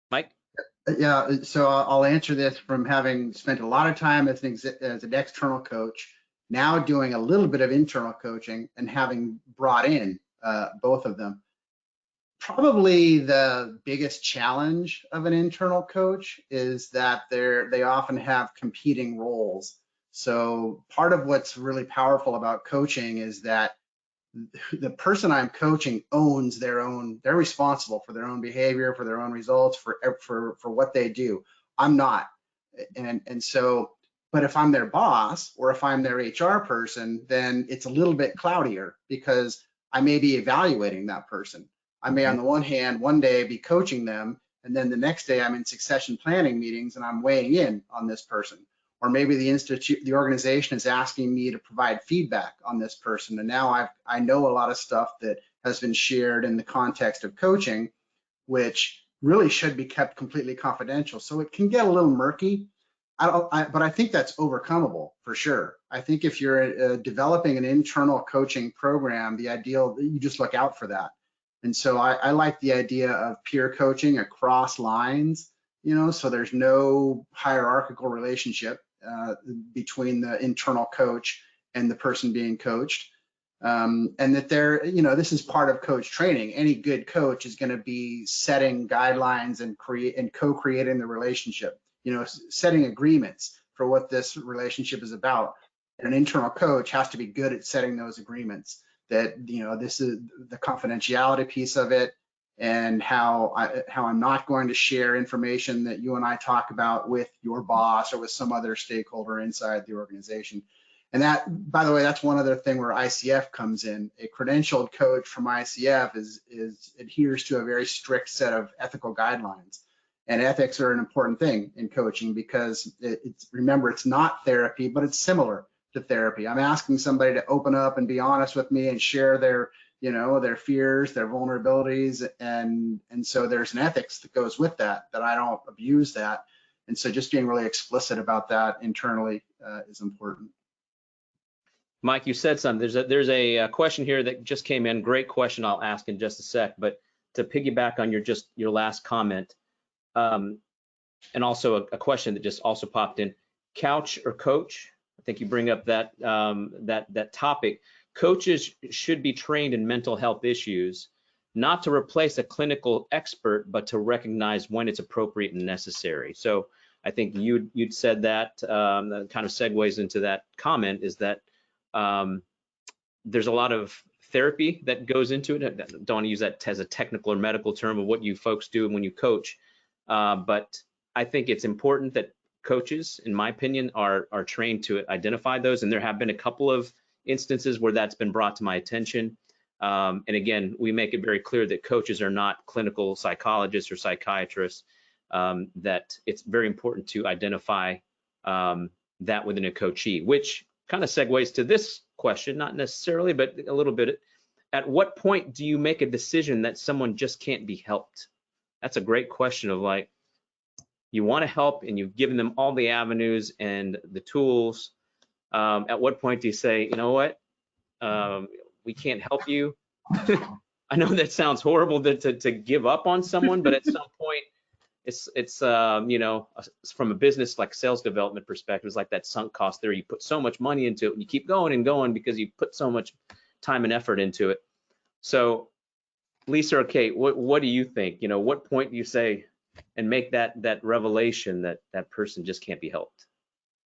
Mike? Yeah, so I'll answer this from having spent a lot of time as an external coach, now doing a little bit of internal coaching and having brought in both of them. Probably the biggest challenge of an internal coach is that they often have competing roles. So part of what's really powerful about coaching is that the person I'm coaching owns they're responsible for their own behavior, for their own results, for what they do. I'm not. And so, but if I'm their boss or if I'm their HR person, then it's a little bit cloudier because I may be evaluating that person. I may, on the one hand, one day be coaching them, and then the next day I'm in succession planning meetings and I'm weighing in on this person. Or maybe the organization is asking me to provide feedback on this person, and now I know a lot of stuff that has been shared in the context of coaching, which really should be kept completely confidential. So it can get a little murky. But I think that's overcomable for sure. I think if you're developing an internal coaching program, the ideal, you just look out for that. And so I like the idea of peer coaching across lines, you know, so there's no hierarchical relationship between the internal coach and the person being coached. And that this is part of coach training. Any good coach is going to be setting guidelines and co-creating the relationship, setting agreements for what this relationship is about. And an internal coach has to be good at setting those agreements. That this is the confidentiality piece of it, and how I'm not going to share information that you and I talk about with your boss or with some other stakeholder inside the organization. And that, by the way, that's one other thing where ICF comes in. A credentialed coach from ICF adheres to a very strict set of ethical guidelines. And ethics are an important thing in coaching because remember, it's not therapy, but it's similar to therapy. I'm asking somebody to open up and be honest with me and share their fears, their vulnerabilities, and so there's an ethics that goes with that I don't abuse that. And so just being really explicit about that internally is important. Mike, you said something. There's a question here that just came in. Great question. I'll ask in just a sec. But to piggyback on your last comment, and also a question that just also popped in: couch or coach? I think you bring up that that topic. Coaches should be trained in mental health issues, not to replace a clinical expert, but to recognize when it's appropriate and necessary. So I think you'd said that, that kind of segues into that comment, is that there's a lot of therapy that goes into it. I don't want to use that as a technical or medical term of what you folks do when you coach, but I think it's important that coaches, in my opinion, are trained to identify those, and there have been a couple of instances where that's been brought to my attention. And again, we make it very clear that coaches are not clinical psychologists or psychiatrists, that it's very important to identify that within a coachee, which kind of segues to this question, not necessarily, but a little bit. At what point do you make a decision that someone just can't be helped? That's a great question of like, you want to help and you've given them all the avenues and the tools, at what point do you say, you know what, we can't help you? I know that sounds horrible to give up on someone, but at some point, it's you know, from a business like sales development perspective, it's like that sunk cost there. You put so much money into it and you keep going and going because you put so much time and effort into it. So Lisa or Kate, what do you think? You know, what point do you say and make that revelation that that person just can't be helped?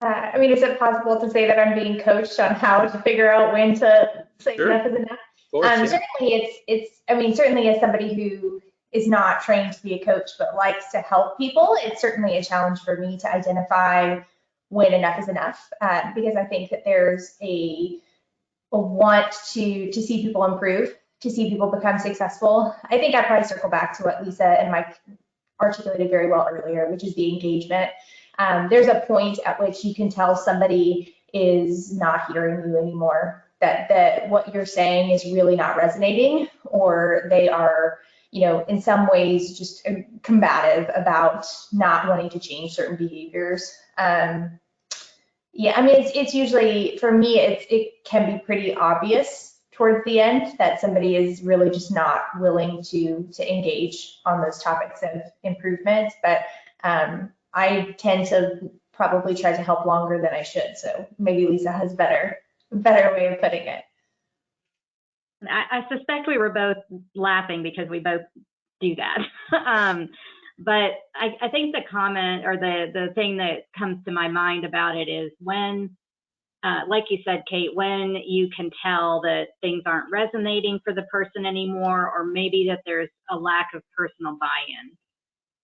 I mean, is it possible to say that I'm being coached on how to figure out when to say Sure. enough is enough? Of course, yeah. Certainly I mean, certainly as somebody who is not trained to be a coach but likes to help people, it's certainly a challenge for me to identify when enough is enough, because I think that there's a want to see people improve, to see people become successful. I think I probably circle back to what Lisa and Mike articulated very well earlier, which is the engagement. There's a point at which you can tell somebody is not hearing you anymore, that what you're saying is really not resonating, or they are, you know, in some ways just combative about not wanting to change certain behaviors. Yeah, I mean, it's usually, for me, it can be pretty obvious towards the end that somebody is really just not willing to engage on those topics of improvement. But I tend to probably try to help longer than I should. So maybe Lisa has better way of putting it. I suspect we were both laughing because we both do that. But I think the comment or the thing that comes to my mind about it is when, like you said, Kate, when you can tell that things aren't resonating for the person anymore, or maybe that there's a lack of personal buy-in.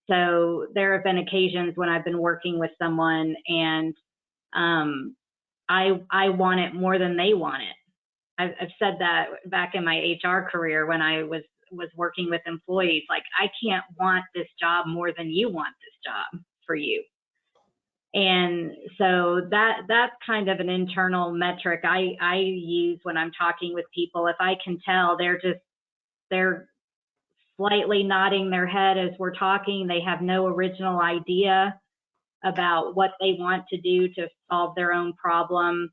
So there have been occasions when I've been working with someone and I want it more than they want it. I've said that back in my HR career when I was working with employees, like, I can't want this job more than you want this job for you. And so that's kind of an internal metric I use when I'm talking with people. If I can tell they're slightly nodding their head as we're talking, they have no original idea about what they want to do to solve their own problem,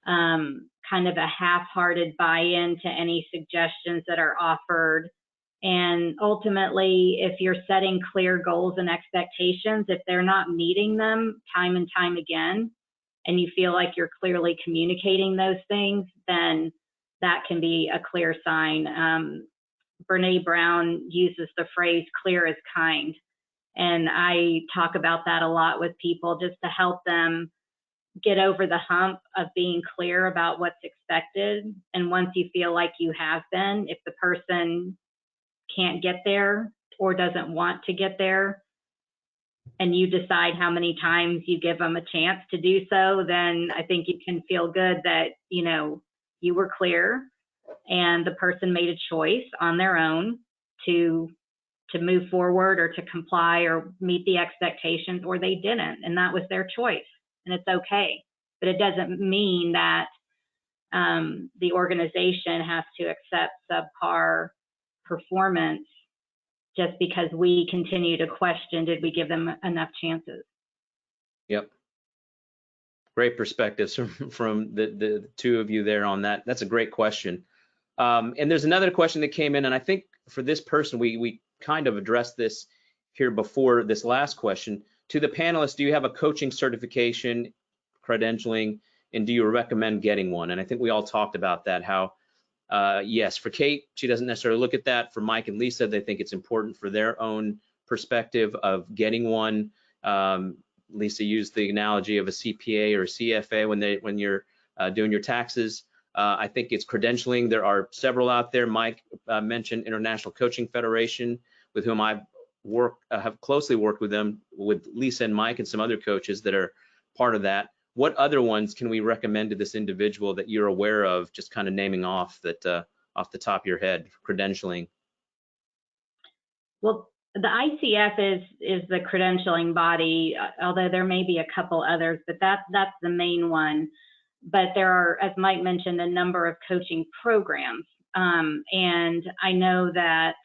kind of a half-hearted buy-in to any suggestions that are offered. And ultimately, if you're setting clear goals and expectations, if they're not meeting them time and time again, and you feel like you're clearly communicating those things, then that can be a clear sign. Brene Brown uses the phrase clear as kind. And I talk about that a lot with people just to help them get over the hump of being clear about what's expected. And once you feel like you have been, if the person can't get there or doesn't want to get there, and you decide how many times you give them a chance to do so, then I think you can feel good that, you know, you were clear and the person made a choice on their own to move forward or to comply or meet the expectations, or they didn't, and that was their choice, and it's okay. But it doesn't mean that the organization has to accept subpar performance just because we continue to question, did we give them enough chances? Yep. Great perspectives from the two of you there on that. That's a great question. And there's another question that came in, and I think for this person, we kind of addressed this here before this last question. To the panelists, do you have a coaching certification, credentialing, and do you recommend getting one? And I think we all talked about that, how yes, for Kate, she doesn't necessarily look at that. For Mike and Lisa, they think it's important for their own perspective of getting one. Lisa used the analogy of a CPA or a CFA when you're doing your taxes. I think it's credentialing. There are several out there. Mike mentioned International Coaching Federation, with whom I have closely worked with them, with Lisa and Mike and some other coaches that are part of that. What other ones can we recommend to this individual that you're aware of, just kind of naming off that off the top of your head, credentialing? Well, the ICF is the credentialing body, although there may be a couple others, but that's the main one. But there are, as Mike mentioned, a number of coaching programs. And I know that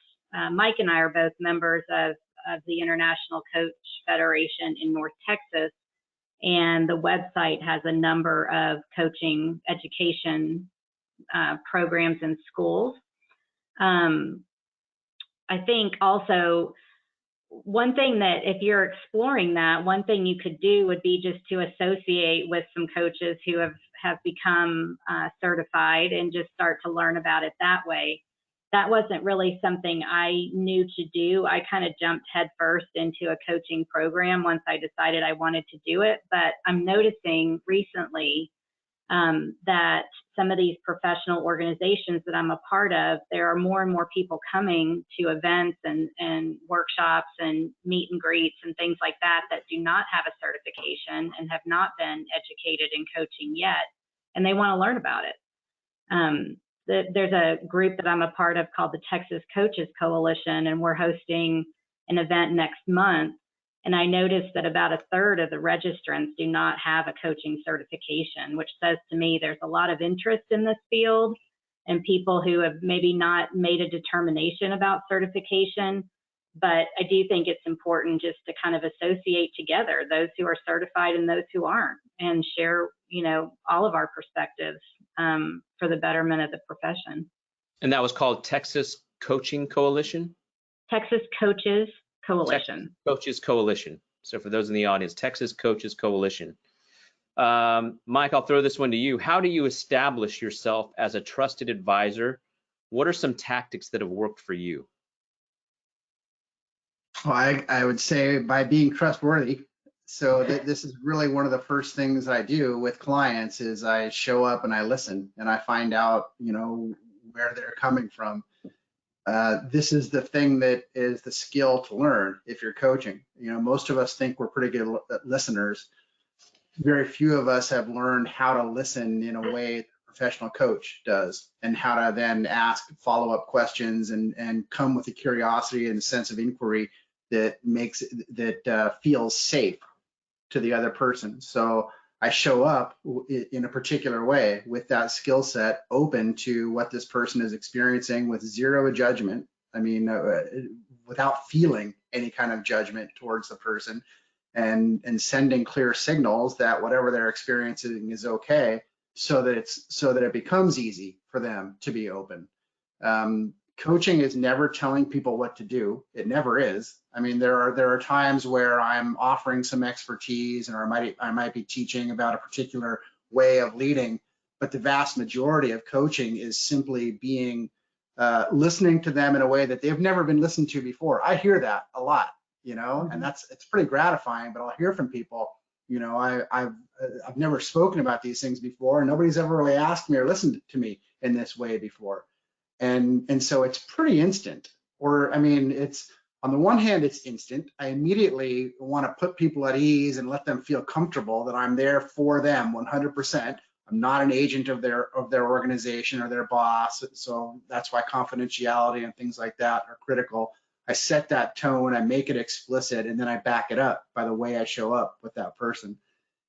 Mike and I are both members of of the International Coach Federation in North Texas, and the website has a number of coaching education programs in schools. I think also one thing that if you're exploring that, one thing you could do would be just to associate with some coaches who have become certified and just start to learn about it that way. That wasn't really something I knew to do. I kind of jumped headfirst into a coaching program once I decided I wanted to do it. But I'm noticing recently that some of these professional organizations that I'm a part of, there are more and more people coming to events and workshops and meet and greets and things like that that do not have a certification and have not been educated in coaching yet, and they want to learn about it. There's a group that I'm a part of called the Texas Coaches Coalition, and we're hosting an event next month. And I noticed that about a third of the registrants do not have a coaching certification, which says to me there's a lot of interest in this field and people who have maybe not made a determination about certification. But I do think it's important just to kind of associate together those who are certified and those who aren't, and share, all of our perspectives for the betterment of the profession. And that was called Texas Coaching Coalition? Texas Coaches Coalition. Coaches Coalition. So for those in the audience, Texas Coaches Coalition. Mike, I'll throw this one to you. How do you establish yourself as a trusted advisor? What are some tactics that have worked for you? Well, I would say by being trustworthy. So this is really one of the first things I do with clients is I show up and I listen and I find out, where they're coming from. This is the thing that is the skill to learn if you're coaching. Most of us think we're pretty good listeners. Very few of us have learned how to listen in a way that a professional coach does, and how to then ask follow-up questions and come with a curiosity and a sense of inquiry that feels safe to the other person. So I show up in a particular way with that skill set, open to what this person is experiencing with zero judgment. I mean, without feeling any kind of judgment towards the person, and sending clear signals that whatever they're experiencing is okay, so that it becomes easy for them to be open. Coaching is never telling people what to do. It never is. I mean, there are times where I'm offering some expertise, or I might be teaching about a particular way of leading, but the vast majority of coaching is simply being listening to them in a way that they've never been listened to before. I hear that a lot, and it's pretty gratifying. But I'll hear from people, I've never spoken about these things before, and nobody's ever really asked me or listened to me in this way before. And so it's pretty instant. Or, I mean, it's, on the one hand, it's instant. I immediately want to put people at ease and let them feel comfortable that I'm there for them 100%. I'm not an agent of their organization or their boss. So that's why confidentiality and things like that are critical. I set that tone, I make it explicit, and then I back it up by the way I show up with that person.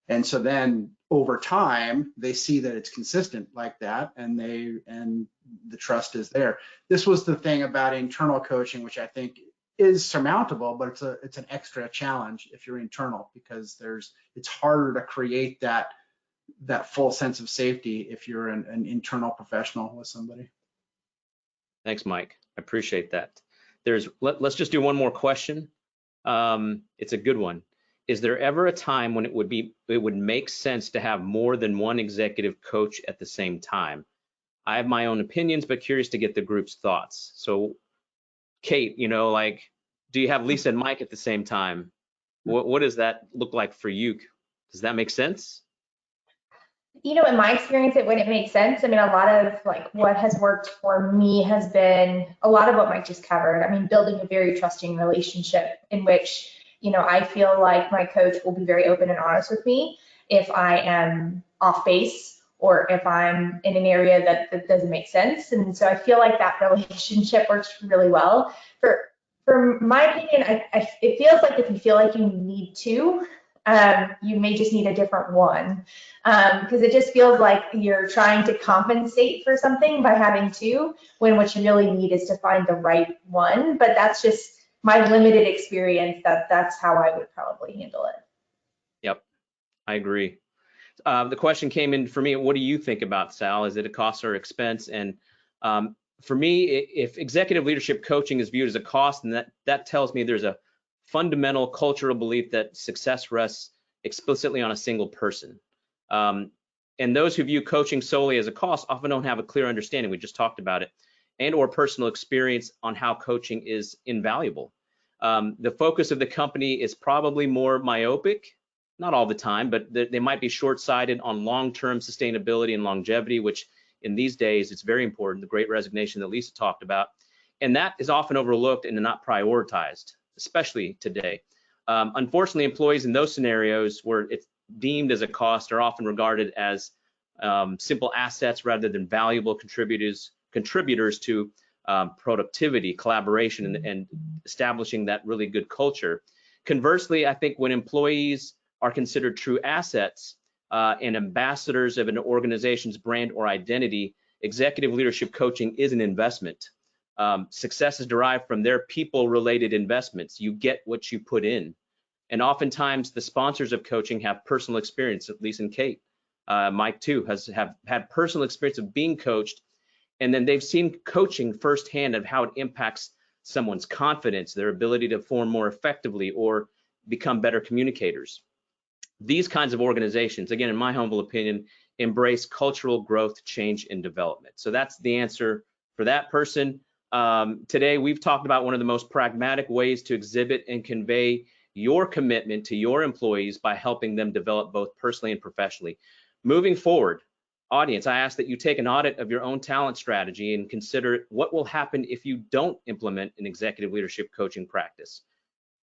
And so then over time, they see that it's consistent like that, and the trust is there. This was the thing about internal coaching, which I think is surmountable, but it's an extra challenge if you're internal, because it's harder to create that full sense of safety if you're an internal professional with somebody. Thanks, Mike. I appreciate that. Let's just do one more question. It's a good one. Is there ever a time when it would make sense to have more than one executive coach at the same time? I have my own opinions, but curious to get the group's thoughts. So, Kate, do you have Lisa and Mike at the same time? What does that look like for you? Does that make sense? In my experience, it wouldn't make sense. I mean, a lot of what has worked for me has been a lot of what Mike just covered. I mean, building a very trusting relationship in which, I feel like my coach will be very open and honest with me if I am off base or if I'm in an area that doesn't make sense. And so I feel like that relationship works really well. For my opinion, it feels like if you feel like you need to, you may just need a different one, because it just feels like you're trying to compensate for something by having two, when what you really need is to find the right one. But that's just my limited experience, that's how I would probably handle it. Yep, I agree. The question came in for me, what do you think about, Sal? Is it a cost or expense? And for me, if executive leadership coaching is viewed as a cost, then that tells me there's a fundamental cultural belief that success rests explicitly on a single person. And those who view coaching solely as a cost often don't have a clear understanding, we just talked about it, and or personal experience on how coaching is invaluable. The focus of the company is probably more myopic, not all the time, but they might be short-sighted on long-term sustainability and longevity, which in these days, it's very important, the great resignation that Lisa talked about. And that is often overlooked and not prioritized, especially today. Unfortunately, employees in those scenarios where it's deemed as a cost are often regarded as simple assets rather than valuable contributors to productivity, collaboration, and establishing that really good culture. Conversely, I think when employees are considered true assets and ambassadors of an organization's brand or identity, executive leadership coaching is an investment. Success is derived from their people-related investments. You get what you put in. And oftentimes the sponsors of coaching have personal experience, at least in Kate. Mike too have had personal experience of being coached, and then they've seen coaching firsthand of how it impacts someone's confidence, their ability to perform more effectively or become better communicators. These kinds of organizations, again, in my humble opinion, embrace cultural growth, change, and development. So that's the answer for that person. Today, we've talked about one of the most pragmatic ways to exhibit and convey your commitment to your employees by helping them develop both personally and professionally. Moving forward, audience, I ask that you take an audit of your own talent strategy and consider what will happen if you don't implement an executive leadership coaching practice.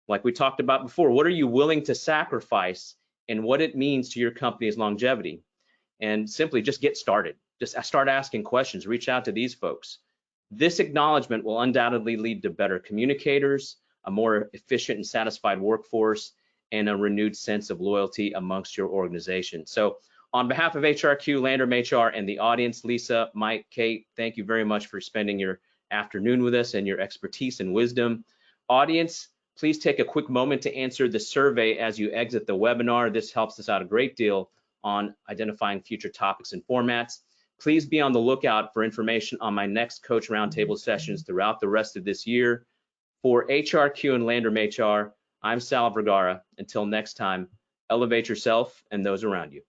Like we talked about before, what are you willing to sacrifice and what it means to your company's longevity? And simply just get started. Just start asking questions, reach out to these folks. This acknowledgement will undoubtedly lead to better communicators, a more efficient and satisfied workforce, and a renewed sense of loyalty amongst your organization. So on behalf of hrQ, Landrum HR, and the audience, Lisa, Mike, Kate, thank you very much for spending your afternoon with us and your expertise and wisdom. Audience, please take a quick moment to answer the survey as you exit the webinar. This helps us out a great deal on identifying future topics and formats. Please be on the lookout for information on my next Coach Roundtable sessions throughout the rest of this year. For hrQ and Landrum HR, I'm Sal Vergara. Until next time, elevate yourself and those around you.